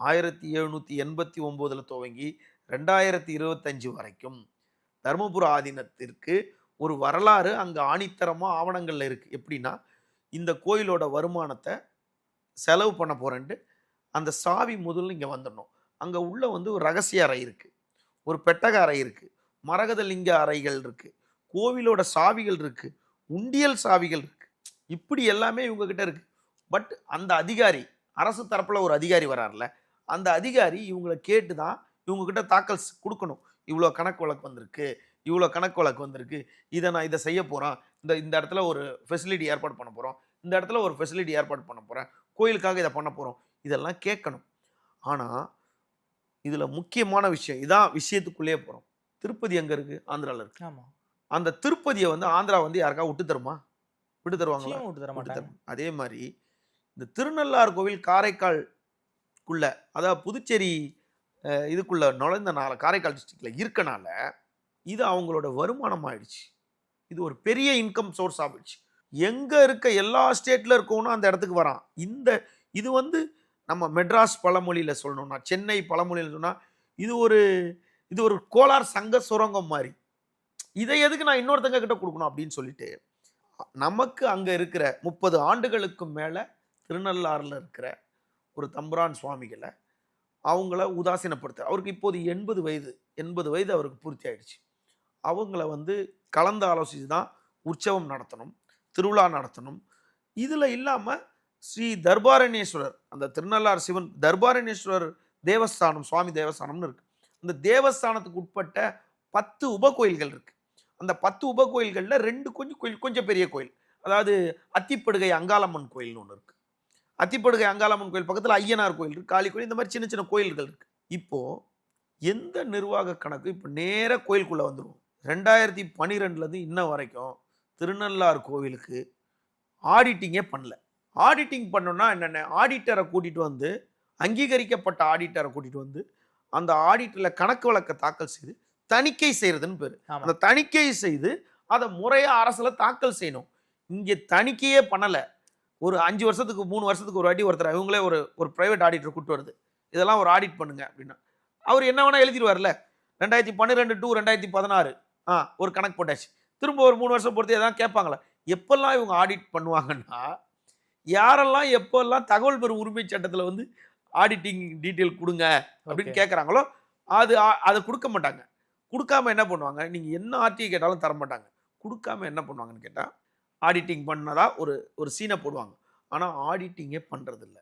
1789 துவங்கி 2025 வரைக்கும் தருமபுர ஆதீனத்திற்கு ஒரு வரலாறு அங்க ஆணித்தரமா ஆவணங்கள்ல இருக்கு. எப்படின்னா, இந்த கோயிலோட வருமானத்தை செலவு பண்ண போறேன்ட்டு அந்த சாவி முதல்ல இங்க வந்துடணும். அங்க உள்ள வந்து ஒரு ரகசிய அறை இருக்கு. ஒரு பெட்டக அறை இருக்கு. மரகத லிங்க அறைகள் இருக்கு. கோவிலோட சாவிகள் இருக்கு. உண்டியல் சாவிகள் இருக்கு. இப்படி எல்லாமே இவங்க கிட்ட இருக்கு. பட் அந்த அதிகாரி, அரசு தரப்புல ஒரு அதிகாரி வரார்ல, அந்த அதிகாரி இவங்கள கேட்டு தான் இவங்க கிட்ட தாக்கல் குடுக்கணும். இவ்வளோ கணக்கு வழக்கு வந்திருக்கு. இவ்வளோ கணக்கு வழக்கு வந்திருக்கு. நான் இத செய்ய போறேன். இந்த இடத்துல ஒரு ஃபெசிலிட்டி ஏற்பாடு பண்ண போறோம். இந்த இடத்துல ஒரு ஃபெசிலிட்டி ஏற்பாடு பண்ண போறேன். கோயிலுக்காக இத பண்ண போறோம். இதெல்லாம் கேட்கணும். ஆனா, இதுல முக்கியமான விஷயம். இதான் விஷயத்துக்குள்ளேயே போறோம். திருப்பதி எங்க இருக்கு? ஆந்திரால இருக்கு. ஆமா. அந்த திருப்பதிய வந்து ஆந்திரா வந்து யாருக்காவது விட்டு தருமா? விட்டு தருவாங்களா? நிச்சயமா விட்டு தர விட்டு மாட்டாங்க. தரும். அதே மாரி இந்த திருநள்ளாறு கோவில் காரைக்கால்குள்ள, அதாவது புதுச்சேரி இதுக்குள்ள நுழைந்தனால, காரைக்கால் டிஸ்ட்ரிக்ட்ல இருக்கனால, இது அவங்களோட வருமானம் ஆயிடுச்சு. இது ஒரு பெரிய இன்கம் சோர்ஸ் ஆயிடுச்சு. எங்க இருக்க எல்லா ஸ்டேட்ல இருக்கவனும் அந்த இடத்துக்கு வரான். இது வந்து நம்ம மெட்ராஸ் பழமொழியில சொல்லணும்னா, சென்னை பழமொழியில சொன்னா, இது ஒரு இது ஒரு கோலார் சங்க சுரங்கம் மாரி. இதை எதுக்கு நான் இன்னொருத்தங்க கிட்ட குடுக்கணும் அப்படின்னு சொல்லிட்டு, நமக்கு அங்க இருக்கிற 30 ஆண்டுகளுக்கு மேல திருநள்ளாறுல இருக்கிற ஒரு தம்புரான் சுவாமிகள அவங்கள உதாசீனப்படுத்த, அவருக்கு இப்போது 80 வயது. 80 வயது அவருக்கு பூர்த்தி ஆயிடுச்சு. அவங்கள வந்து கலந்து ஆலோசிச்சு தான் உற்சவம் நடத்தணும், திருவிழா நடத்தணும். இதுல இல்லாம ஸ்ரீ தர்பாரண்யேஸ்வரர், அந்த திருநள்ளாறு சிவன் தர்பாரண்யேஸ்வரர் தேவஸ்தானம், சுவாமி தேவஸ்தானம்னு இருக்கு. அந்த தேவஸ்தானத்துக்கு உட்பட்ட 10 உபகோயில்கள் இருக்கு. அந்த 10 உபகோயில்கள்ல 2 கொஞ்சம் கோயில், கொஞ்சம் பெரிய கோயில். அதாவது அத்திப்படுகை அங்காளம்மன் கோயில்னு ஒண்ணு இருக்கு. அத்திப்படுகை அங்காளம்மன் கோயில் பக்கத்துல ஐயனார் கோயில் இருக்கு, காளி கோயில், இந்த மாதிரி சின்ன சின்ன கோயில்கள் இருக்கு. இப்போ எந்த நிர்வாக கணக்கு இப்ப நேரா கோயிலுக்குள்ள வந்துரும். 2012ல இருந்து இன்ன வரைக்கும் திருநள்ளாறு கோவிலுக்கு ஆடிட்டிங்கே பண்ணல. ஆடிட்டிங் பண்ணணும்னா என்னென்ன, ஆடிட்டரை கூட்டிட்டு வந்து, அங்கீகரிக்கப்பட்ட ஆடிட்டரை கூட்டிட்டு வந்து, அந்த ஆடிட்டர்ல கணக்கு வழக்க தாக்கல் செய்து தணிக்கை செய்யறதுன்னு பேரு. ஆமா. அந்த தணிக்கை செய்து அதை முறையா அரசுல தாக்கல் செய்யணும். இங்க தணிக்கையே பண்ணல. ஒரு 5 வருஷத்துக்கு 3 வருஷத்துக்கு ஒரு வாட்டி ஒருத்தர் இவங்களே ஒரு ஒரு பிரைவேட் ஆடிட்டர் கூட்டு வருது. இதெல்லாம் ஒரு ஆடிட் பண்ணுங்க அப்படின்னா, அவர் என்ன வேணா எழுதிடுவார்ல. 2012 டு 2016 ஒரு கணக்கு போட்டாச்சு. திரும்ப ஒரு 3 வருஷம் பொறுத்து எதாவது கேட்பாங்களா? எப்பெல்லாம் இவங்க ஆடிட் பண்ணுவாங்கன்னா, யாரெல்லாம் எப்பெல்லாம் தகவல் பெறும் உரிமை சட்டத்துல வந்து ஆடிட்டிங் டீட்டெயில் குடுங்க அப்படின்னு ஓகே. கேட்கறாங்களோ, அதை கொடுக்க மாட்டாங்க. குடுக்காம என்ன பண்ணுவாங்க, நீங்க என்ன ஆர்டிஐ கேட்டாலும் தர மாட்டாங்க. குடுக்காம என்ன பண்ணுவாங்கன்னு கேட்டா, ஆடிட்டிங் பண்ணதா ஒரு ஒரு சீன போடுவாங்க. ஆனா ஆடிட்டிங்கே பண்றதில்ல.